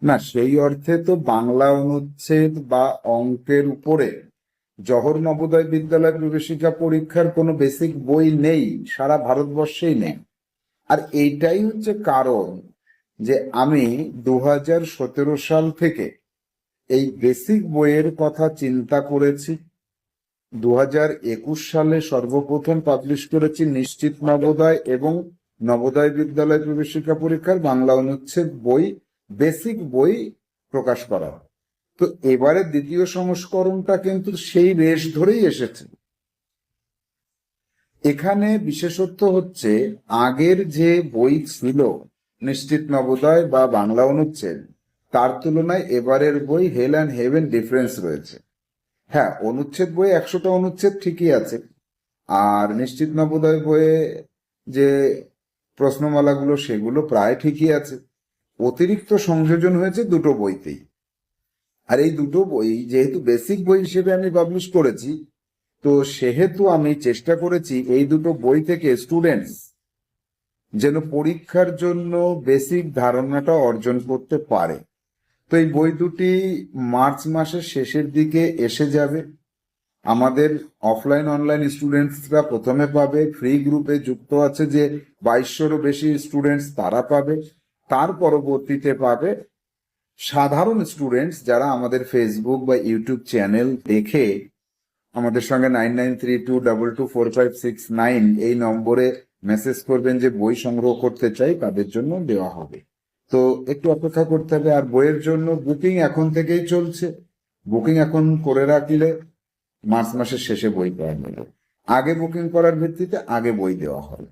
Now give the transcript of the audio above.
না, সেই অর্থে তো বাংলা অনুচ্ছেদ বা অঙ্কের উপরে জওহর নবোদয় বিদ্যালয় প্রবেশিকা পরীক্ষার কোনো বেসিক বই নেই, সারা ভারতবর্ষেই নেই। আর এইটাই হচ্ছে কারণ যে আমি 2017 সাল থেকে এই বেসিক বইয়ের কথা চিন্তা করেছি। 2021 সালে সর্বপ্রথম পাবলিশ করেছি নিশ্চিত নবোদয় এবং নবোদয় বিদ্যালয় প্রবেশিকা পরীক্ষার বাংলা অনুচ্ছেদ বই, বেসিক বই প্রকাশ করা। তো এবারে দ্বিতীয় সংস্করণটা কিন্তু সেই রেশ ধরেই এসেছে। এখানে বিশেষত্ব হচ্ছে আগের যে বই ছিল নিশ্চিত নবোদয় বা বাংলা অনুচ্ছেদ, তার তুলনায় এবারের বই হেল অ্যান্ড হেভেন ডিফারেন্স রয়েছে। হ্যাঁ, অনুচ্ছেদ বই 100টা অনুচ্ছেদ ঠিকই আছে, আর নিশ্চিত নবোদয় বইয়ে যে প্রশ্নমালাগুলো সেগুলো প্রায় ঠিকই আছে। অতিরিক্ত সংযোজন হয়েছে দুটো বইতেই। আর এই দুটো বই যেহেতু বেসিক বই হিসেবে আমি পাবলিশ করেছি, তো সেহেতু আমি চেষ্টা করেছি এই দুটো বই থেকে স্টুডেন্টস যেন পরীক্ষার জন্য বেসিক ধারণাটা অর্জন করতে পারে। তো এই বই দুটি মার্চ মাসের শেষের দিকে এসে যাবে। আমাদের অফলাইন অনলাইন স্টুডেন্টসরা প্রথমে পাবে, ফ্রি গ্রুপে যুক্ত আছে যে 2200-রও বেশি স্টুডেন্টস, তারা পাবে। তার পরবর্তীতে পাবে সাধারণ স্টুডেন্টস যারা আমাদের ফেসবুক বা ইউটিউব চ্যানেল দেখে আমাদের সঙ্গে 9932224569 এই নম্বরে মেসেজ করবেন যে বই সংগ্রহ করতে চাই, তাদের জন্য দেওয়া হবে। তো একটু অপেক্ষা করতে হবে। আর বইয়ের জন্য বুকিং এখন থেকেই চলছে। বুকিং এখন করে রাখলে মার্চ মাসের শেষে বই পাওয়া যাবে। আগে বুকিং করার ভিত্তিতে আগে বই দেওয়া হবে।